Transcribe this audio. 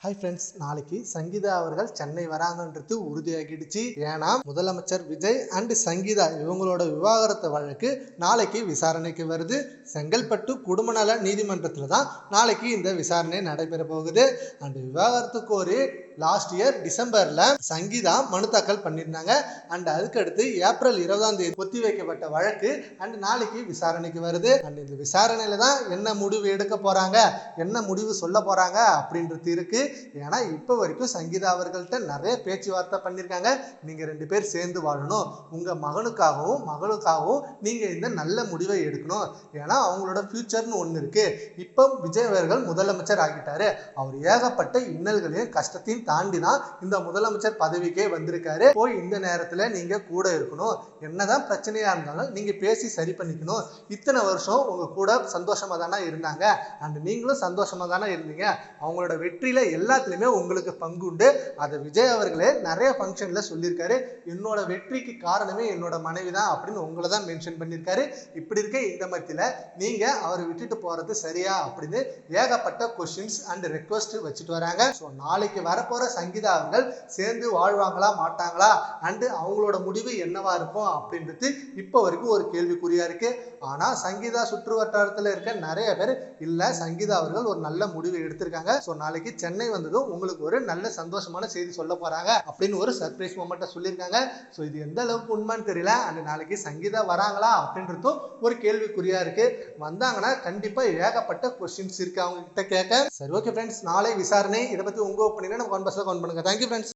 Hi friends, நாளைக்கு சங்கீதா அவர்கள் சென்னை வராங்கன்றது உறுதியாகிடுச்சு. ஏன்னா முதலமைச்சர் விஜய் அண்ட் சங்கீதா இவங்களோட விவாகரத்து வழக்கு நாளைக்கு விசாரணைக்கு வருது. செங்கல்பட்டு குடும்ப நல நீதிமன்றத்தில் தான் நாளைக்கு இந்த விசாரணை நடைபெற போகுது. அண்ட் விவாகரத்து கோரி லாஸ்ட் இயர் டிசம்பர்ல சங்கீதா மனு தாக்கல் பண்ணியிருந்தாங்க. அண்ட் அதுக்கடுத்து ஏப்ரல் 20 ஒத்தி வைக்கப்பட்ட வழக்கு அண்ட் நாளைக்கு விசாரணைக்கு வருது. அண்ட் இந்த விசாரணையில தான் என்ன முடிவு எடுக்க போறாங்க, என்ன முடிவு சொல்ல போறாங்க அப்படின்றது இருக்கு. ஏன்னா இப்போ வரைக்கும் சங்கீதா அவர்கள்ட்ட நிறைய பேச்சுவார்த்தை பண்ணியிருக்காங்க. நீங்க 2 பேர் சேர்ந்து வாழணும், உங்க மகனுக்காகவும் மகளுக்காகவும் நீங்க இந்த நல்ல முடிவை எடுக்கணும். ஏன்னா அவங்களோட ஃபியூச்சர்னு ஒன்று இருக்கு. இப்போ விஜய் அவர்கள் முதலமைச்சர் ஆகிட்டாரு. அவர் ஏகப்பட்ட இன்னல்களையும் கஷ்டத்தையும் தாண்டி தான் இந்த முதலமைச்சர் பதவிக்கே வந்திருக்காரு. போய் இந்த நேரத்துல நீங்க கூட இருக்கணும், என்னதான் பிரச்சனையா இருந்தாலும் நீங்க பேசி சரி பண்ணிக்கணும். இத்தனை வருஷம் உங்க கூட சந்தோஷமா தானே இருந்தாங்க, அண்ட் நீங்களும் சந்தோஷமா தானே இருந்தீங்க. அவங்களோட வெற்றியில எல்லாத்துலயுமே உங்களுக்கு பங்கு உண்டு. அதை விஜய் அவர்களே நிறைய ஃபங்க்ஷன்ல சொல்லியிருக்காரு. என்னோட வெற்றிக்கு காரணமே என்னோட மனைவி தான் அப்படின்னு உங்களை தான் மென்ஷன் பண்ணியிருக்காரு. இப்படி இருக்க இந்த மத்தியில நீங்க அவரை விட்டுட்டு போறது சரியா அப்படின்னு ஏகப்பட்ட கொஸ்டின்ஸ் அண்ட் ரெக்வஸ்ட் வச்சுட்டு வராங்க. ஸோ நாளைக்கு வரப்போற சங்கீதா அவர்கள் சேர்ந்து வாழ்வாங்களா மாட்டாங்களா அண்ட் அவங்களோட முடிவு என்னவா இருக்கும் அப்படின்றது இப்போ வரைக்கும் ஒரு கேள்விக்குறியா இருக்கு. ஆனா சங்கீதா சுற்று வட்டாரத்துல இருக்க நிறைய பேர் இல்ல, சங்கீதா அவர்கள் ஒரு நல்ல முடிவு எடுத்திருக்காங்க. ஸோ நாளைக்கு சென்னை வந்ததும் உங்களுக்கு ஒரு நல்ல சந்தோஷமான செய்தி சொல்ல போறாங்க அப்படின்னு ஒரு சர்ப்ரைஸ் மொமெண்ட்டை சொல்லியிருக்காங்க. ஸோ இது எந்த அளவுக்கு உண்மைன்னு தெரியல. அண்ட் நாளைக்கு சங்கீதா வராங்களா அப்படின்றதும் ஒரு கேள்விக்குறியா இருக்கு. வந்தாங்கன்னா கண்டிப்பா ஏகப்பட்ட கொஸ்டின்ஸ் இருக்கு அவங்க கிட்ட கேட்க. சரி, ஓகே ஃப்ரெண்ட்ஸ், நாளை விசாரணை. இதை பத்தி உங்க ஒப்பீனியனை நம்ம கமெண்ட் பாக்ஸ்ல கமெண்ட் பண்ணுங்க. Thank you friends.